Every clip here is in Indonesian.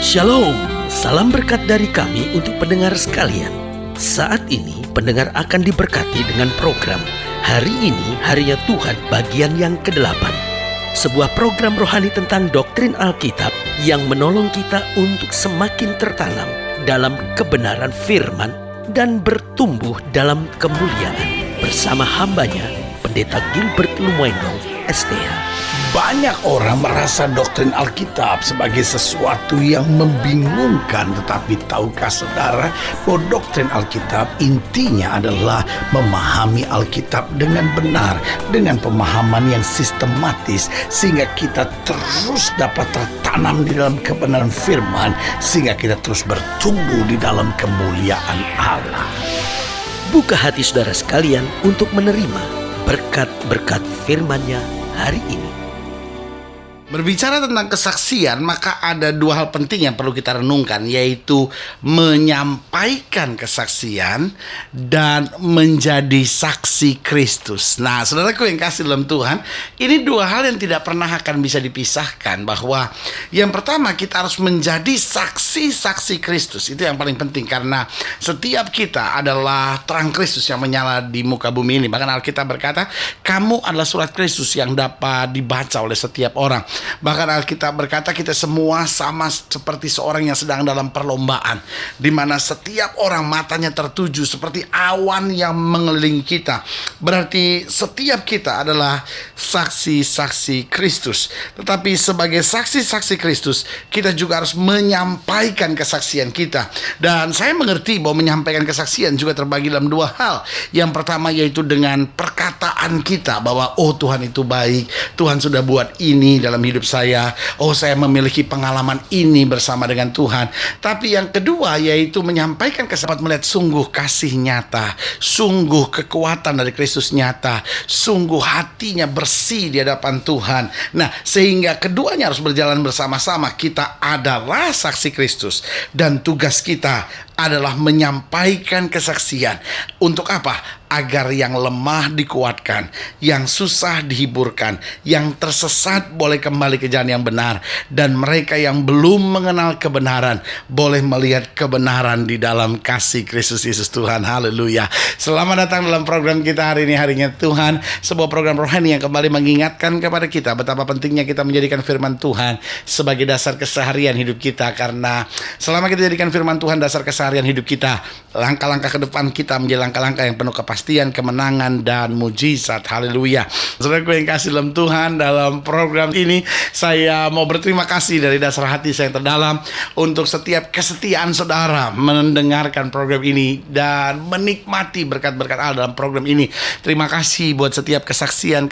Shalom, salam berkat dari kami untuk pendengar sekalian. Saat ini pendengar akan diberkati dengan program Hari Ini Harinya Tuhan bagian yang ke-8. Sebuah program rohani tentang doktrin Alkitab yang menolong kita untuk semakin tertanam dalam kebenaran firman dan bertumbuh dalam kemuliaan. Bersama hambanya, Pendeta Gilbert Lumwendo, STH. Banyak orang merasa doktrin Alkitab sebagai sesuatu yang membingungkan. Tetapi tahukah saudara bahwa doktrin Alkitab intinya adalah memahami Alkitab dengan benar, dengan pemahaman yang sistematis, sehingga kita terus dapat tertanam di dalam kebenaran firman, sehingga kita terus bertumbuh di dalam kemuliaan Allah. Buka hati saudara sekalian untuk menerima berkat-berkat firman-Nya hari ini. Berbicara tentang kesaksian, maka ada dua hal penting yang perlu kita renungkan, yaitu menyampaikan kesaksian dan menjadi saksi Kristus. Nah, saudaraku yang kasih dalam Tuhan, ini dua hal yang tidak pernah akan bisa dipisahkan. Bahwa yang pertama, kita harus menjadi saksi-saksi Kristus. Itu yang paling penting, karena setiap kita adalah terang Kristus yang menyala di muka bumi ini. Bahkan Alkitab berkata, kamu adalah surat Kristus yang dapat dibaca oleh setiap orang. Bahkan Alkitab berkata kita semua sama seperti seorang yang sedang dalam perlombaan, di mana setiap orang matanya tertuju seperti awan yang mengelilingi kita. Berarti setiap kita adalah saksi-saksi Kristus. Tetapi sebagai saksi-saksi Kristus, kita juga harus menyampaikan kesaksian kita. Dan saya mengerti bahwa menyampaikan kesaksian juga terbagi dalam dua hal. Yang pertama yaitu dengan perkataan kita bahwa oh Tuhan itu baik, Tuhan sudah buat ini dalam hidup saya, oh saya memiliki pengalaman ini bersama dengan Tuhan. Tapi yang kedua yaitu menyampaikan kesempatan melihat sungguh kasih nyata, sungguh kekuatan dari Kristus nyata, sungguh hatinya bersih di hadapan Tuhan. Nah, sehingga keduanya harus berjalan bersama-sama. Kita adalah saksi Kristus dan tugas kita adalah menyampaikan kesaksian. Untuk apa? Agar yang lemah dikuatkan, yang susah dihiburkan, yang tersesat boleh kembali ke jalan yang benar, dan mereka yang belum mengenal kebenaran boleh melihat kebenaran di dalam kasih Kristus Yesus Tuhan. Haleluya. Selamat datang dalam program kita hari ini, Harinya Tuhan, sebuah program rohani yang kembali mengingatkan kepada kita betapa pentingnya kita menjadikan firman Tuhan sebagai dasar keseharian hidup kita. Karena selama kita jadikan firman Tuhan dasar keseharian hidup kita, langkah-langkah ke depan kita menjadi langkah-langkah yang penuh kepastian, kemenangan, dan mujizat. Haleluya. Saudaraku yang kasih dalam Tuhan, dalam program ini saya mau berterima kasih dari dasar hati saya yang terdalam untuk setiap kesetiaan saudara mendengarkan program ini dan menikmati berkat-berkat Allah dalam program ini. Terima kasih buat setiap kesaksian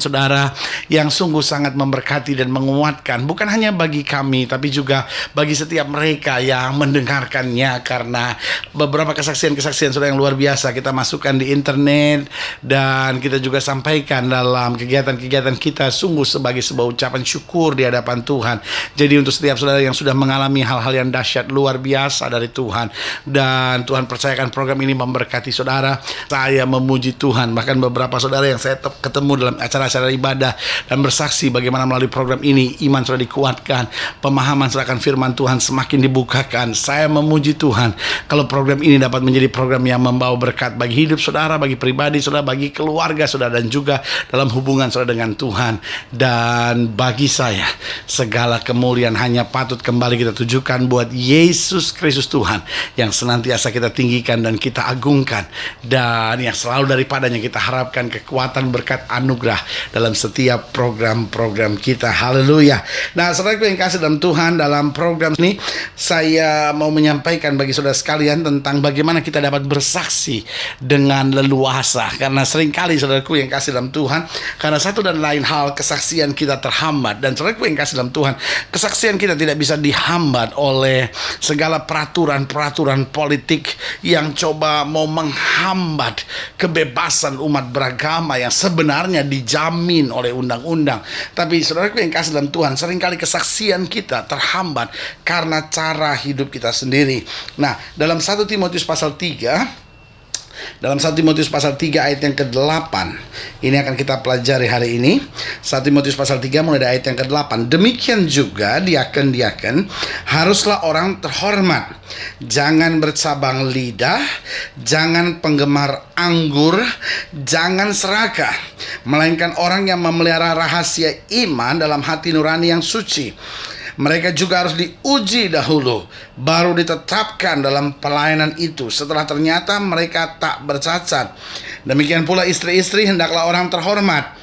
saudara yang sungguh sangat memberkati dan menguatkan, bukan hanya bagi kami tapi juga bagi setiap mereka yang mendengarkannya. Karena beberapa kesaksian saudara yang luar biasa kita masukkan di internet dan kita juga sampaikan dalam kegiatan-kegiatan kita, sungguh sebagai sebuah ucapan syukur di hadapan Tuhan. Jadi untuk setiap saudara yang sudah mengalami hal-hal yang dahsyat luar biasa dari Tuhan, dan Tuhan percayakan program ini memberkati saudara, saya memuji Tuhan. Bahkan beberapa saudara yang saya ketemu dalam acara-acara ibadah dan bersaksi bagaimana melalui program ini iman sudah dikuatkan, pemahaman akan firman Tuhan semakin dibukakan. Saya memuji Tuhan kalau program ini dapat menjadi program yang membawa berkat bagi hidup saudara, bagi pribadi saudara, bagi keluarga saudara, dan juga dalam hubungan saudara dengan Tuhan. Dan bagi saya, segala kemuliaan hanya patut kembali kita tujukan buat Yesus Kristus Tuhan, yang senantiasa kita tinggikan dan kita agungkan, dan yang selalu daripadanya kita harapkan kekuatan, berkat, anugerah dalam setiap program-program kita. Haleluya. Nah, saudaraku yang kasih dalam Tuhan, dalam program ini saya mau menyampaikan bagi saudara sekalian tentang bagaimana kita dapat bersaksi dengan leluasa. Karena seringkali saudaraku yang kasih dalam Tuhan, karena satu dan lain hal kesaksian kita terhambat. Dan saudaraku yang kasih dalam Tuhan, kesaksian kita tidak bisa dihambat oleh segala peraturan-peraturan politik yang coba mau menghambat kebebasan umat beragama yang sebenarnya dijamin oleh undang-undang. Tapi saudaraku yang kasih dalam Tuhan, seringkali kesaksian kita terhambat karena cara hidup kita sendiri. Nah, dalam 1 Timotius pasal 3 Dalam 1 Timotius pasal 3 ayat yang ke-8. Ini akan kita pelajari hari ini. 1 Timotius pasal 3 mulai dari ayat yang ke-8. Demikian juga diaken-diaken haruslah orang terhormat. Jangan bercabang lidah, jangan penggemar anggur, jangan serakah, melainkan orang yang memelihara rahasia iman dalam hati nurani yang suci. Mereka juga harus diuji dahulu, baru ditetapkan dalam pelayanan itu setelah ternyata mereka tak bercacat. Demikian pula istri-istri hendaklah orang terhormat.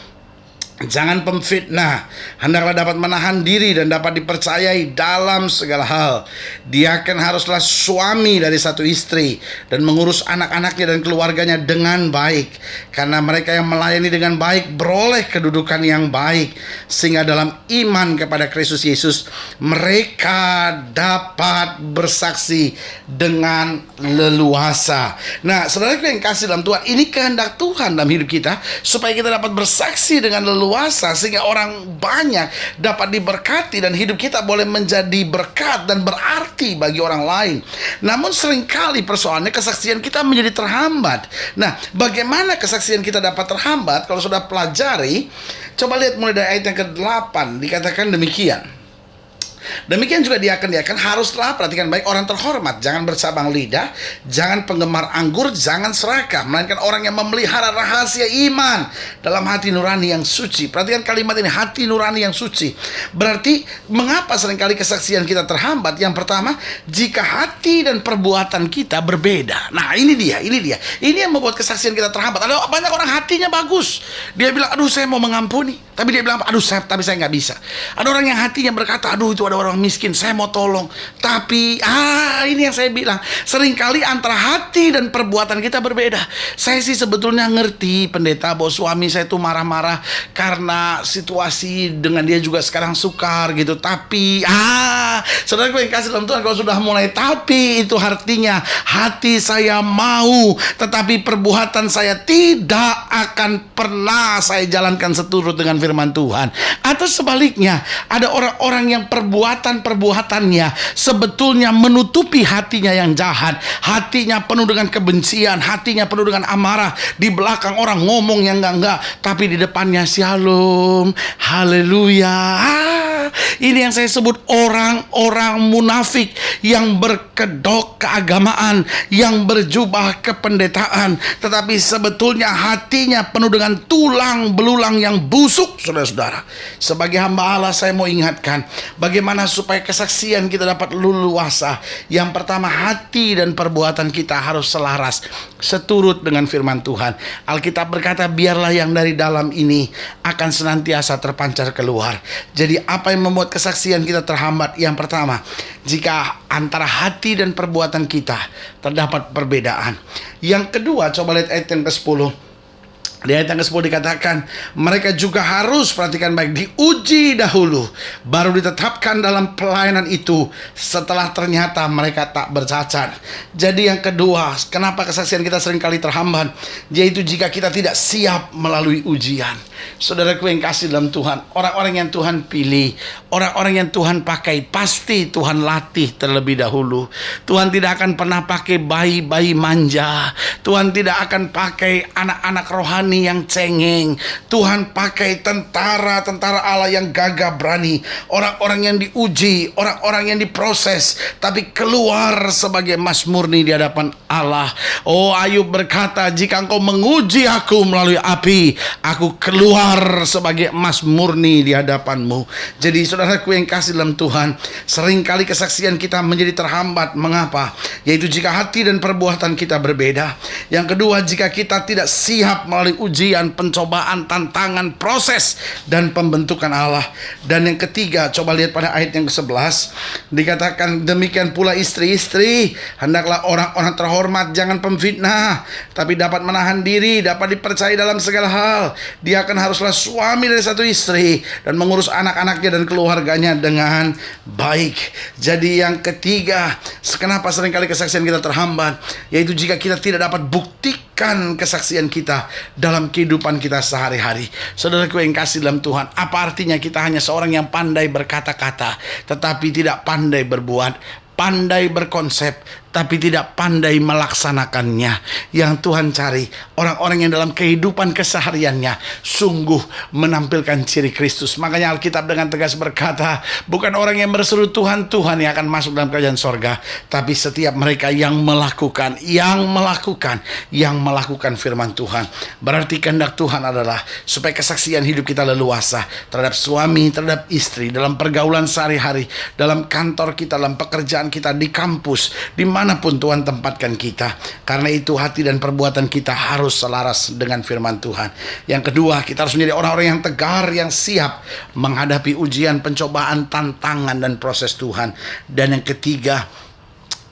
Jangan pemfitnah, hendaklah dapat menahan diri dan dapat dipercayai dalam segala hal. Diaken haruslah suami dari satu istri dan mengurus anak-anaknya dan keluarganya dengan baik, karena mereka yang melayani dengan baik beroleh kedudukan yang baik, sehingga dalam iman kepada Kristus Yesus mereka dapat bersaksi dengan leluasa. Nah, saudara yang kasih dalam Tuhan, ini kehendak Tuhan dalam hidup kita, supaya kita dapat bersaksi dengan leluasa, sehingga orang banyak dapat diberkati dan hidup kita boleh menjadi berkat dan berarti bagi orang lain. Namun seringkali persoalannya kesaksian kita menjadi terhambat. Nah, bagaimana kesaksian kita dapat terhambat? Kalau sudah pelajari, coba lihat mulai dari ayat yang ke-8, dikatakan demikian. Demikian juga diaken-diaken haruslah, perhatikan baik, orang terhormat. Jangan bercabang lidah, jangan penggemar anggur, jangan serakah, melainkan orang yang memelihara rahasia iman dalam hati nurani yang suci. Perhatikan kalimat ini, hati nurani yang suci. Berarti mengapa seringkali kesaksian kita terhambat? Yang pertama, jika hati dan perbuatan kita berbeda. Nah, ini dia. Ini yang membuat kesaksian kita terhambat. Ada banyak orang hatinya bagus. Dia bilang, aduh saya mau mengampuni. Tapi dia bilang, aduh tapi saya nggak bisa. Ada orang yang hatinya berkata, aduh itu ada orang miskin, saya mau tolong. Tapi ini yang saya bilang, seringkali antara hati dan perbuatan kita berbeda. Saya sih sebetulnya ngerti pendeta bahwa suami saya tuh marah-marah karena situasi dengan dia juga sekarang sukar gitu. Tapi saudara yang kasih dalam Tuhan, kalau sudah mulai tapi, itu artinya hati saya mau, tetapi perbuatan saya tidak akan pernah saya jalankan seturut dengan firman Tuhan. Atau sebaliknya, ada orang-orang yang perbuatannya sebetulnya menutupi hatinya yang jahat. Hatinya penuh dengan kebencian, hatinya penuh dengan amarah. Di belakang orang ngomong yang enggak, tapi di depannya shalom, haleluya. Ini yang saya sebut orang-orang munafik yang berkedok keagamaan, yang berjubah kependetaan, tetapi sebetulnya hatinya penuh dengan tulang belulang yang busuk. Saudara-saudara, sebagai hamba Allah, saya mau ingatkan bagaimana supaya kesaksian kita dapat leluasa. Yang pertama, hati dan perbuatan kita harus selaras, seturut dengan firman Tuhan. Alkitab berkata, biarlah yang dari dalam ini akan senantiasa terpancar keluar. Jadi apa yang membuat kesaksian kita terhambat? Yang pertama, jika antara hati dan perbuatan kita terdapat perbedaan. Yang kedua, coba lihat ayat yang ke-10. Di ayat yang ke-10 dikatakan, mereka juga harus, perhatikan baik, diuji dahulu, baru ditetapkan dalam pelayanan itu setelah ternyata mereka tak bercacat. Jadi yang kedua, kenapa kesaksian kita seringkali terhambat? Yaitu jika kita tidak siap melalui ujian. Saudaraku yang kasih dalam Tuhan, orang-orang yang Tuhan pilih, orang-orang yang Tuhan pakai, pasti Tuhan latih terlebih dahulu. Tuhan tidak akan pernah pakai bayi-bayi manja. Tuhan tidak akan pakai anak-anak rohani yang cengeng. Tuhan pakai tentara-tentara Allah yang gagah berani, orang-orang yang diuji, orang-orang yang diproses, tapi keluar sebagai emas murni di hadapan Allah. Oh, Ayub berkata, jika engkau menguji aku melalui api, aku keluar sebagai emas murni di hadapanmu. Jadi saudaraku yang kasih dalam Tuhan, seringkali kesaksian kita menjadi terhambat. Mengapa? Yaitu jika hati dan perbuatan kita berbeda. Yang kedua, jika kita tidak siap melalui ujian, pencobaan, tantangan, proses, dan pembentukan Allah. Dan yang ketiga, coba lihat pada ayat yang ke-11, dikatakan, demikian pula istri-istri hendaklah orang-orang terhormat, jangan pemfitnah, tapi dapat menahan diri, dapat dipercayai dalam segala hal. Dia akan haruslah suami dari satu istri dan mengurus anak-anaknya dan keluarganya dengan baik. Jadi yang ketiga, kenapa seringkali kesaksian kita terhambat? Yaitu jika kita tidak dapat buktikan kesaksian kita dalam kehidupan kita sehari-hari. Saudaraku yang kasih dalam Tuhan, apa artinya kita hanya seorang yang pandai berkata-kata tetapi tidak pandai berbuat? Pandai berkonsep tapi tidak pandai melaksanakannya. Yang Tuhan cari orang-orang yang dalam kehidupan kesehariannya sungguh menampilkan ciri Kristus. Makanya Alkitab dengan tegas berkata, bukan orang yang berseru Tuhan, Tuhan yang akan masuk dalam kerajaan sorga, tapi setiap mereka yang melakukan firman Tuhan. Berarti kehendak Tuhan adalah supaya kesaksian hidup kita leluasa terhadap suami, terhadap istri, dalam pergaulan sehari-hari, dalam kantor kita, dalam pekerjaan kita, di kampus, dimanapun Tuhan tempatkan kita. Karena itu hati dan perbuatan kita harus selaras dengan firman Tuhan. Yang kedua, kita harus menjadi orang-orang yang tegar, yang siap menghadapi ujian, pencobaan, tantangan, dan proses Tuhan. Dan yang ketiga,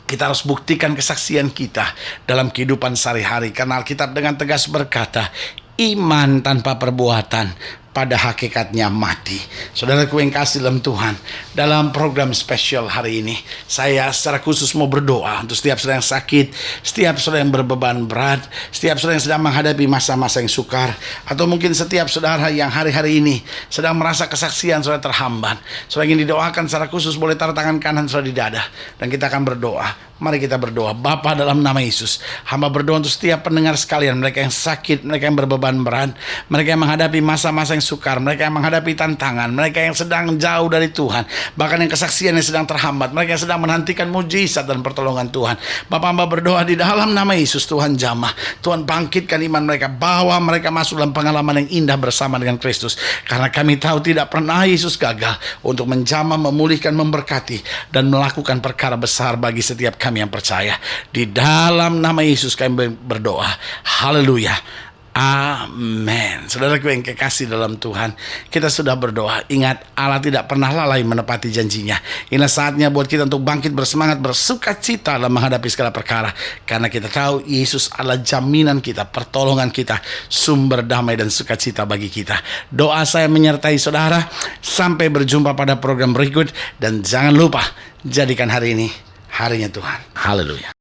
kita harus buktikan kesaksian kita dalam kehidupan sehari-hari. Karena Alkitab dengan tegas berkata, iman tanpa perbuatan pada hakikatnya mati. Saudaraku yang kasih dalam Tuhan, dalam program spesial hari ini, saya secara khusus mau berdoa untuk setiap saudara yang sakit, setiap saudara yang berbeban berat, setiap saudara yang sedang menghadapi masa-masa yang sukar, atau mungkin setiap saudara yang hari-hari ini sedang merasa kesaksian saudara terhambat. Saudara ingin didoakan secara khusus, boleh taruh tangan kanan saudara di dada, dan kita akan berdoa. Mari kita berdoa. Bapa, dalam nama Yesus, hamba berdoa untuk setiap pendengar sekalian, mereka yang sakit, mereka yang berbeban berat, mereka yang menghadapi masa-masa yang sukar, mereka yang menghadapi tantangan, mereka yang sedang jauh dari Tuhan, bahkan yang kesaksiannya sedang terhambat, mereka yang sedang menantikan mujizat dan pertolongan Tuhan. Bapa, hamba berdoa di dalam nama Yesus, Tuhan jamah, Tuhan bangkitkan iman mereka, bawa mereka masuk dalam pengalaman yang indah bersama dengan Kristus. Karena kami tahu tidak pernah Yesus gagal untuk menjamah, memulihkan, memberkati, dan melakukan perkara besar bagi setiap kami yang percaya. Di dalam nama Yesus kami berdoa. Haleluya. Amin. Saudaraku yang kekasih dalam Tuhan, kita sudah berdoa. Ingat, Allah tidak pernah lalai menepati janjinya. Ini saatnya buat kita untuk bangkit bersemangat, bersuka cita dalam menghadapi segala perkara. Karena kita tahu Yesus adalah jaminan kita, pertolongan kita, sumber damai dan sukacita bagi kita. Doa saya menyertai saudara. Sampai berjumpa pada program berikut. Dan jangan lupa, jadikan hari ini harinya Tuhan. Haleluya.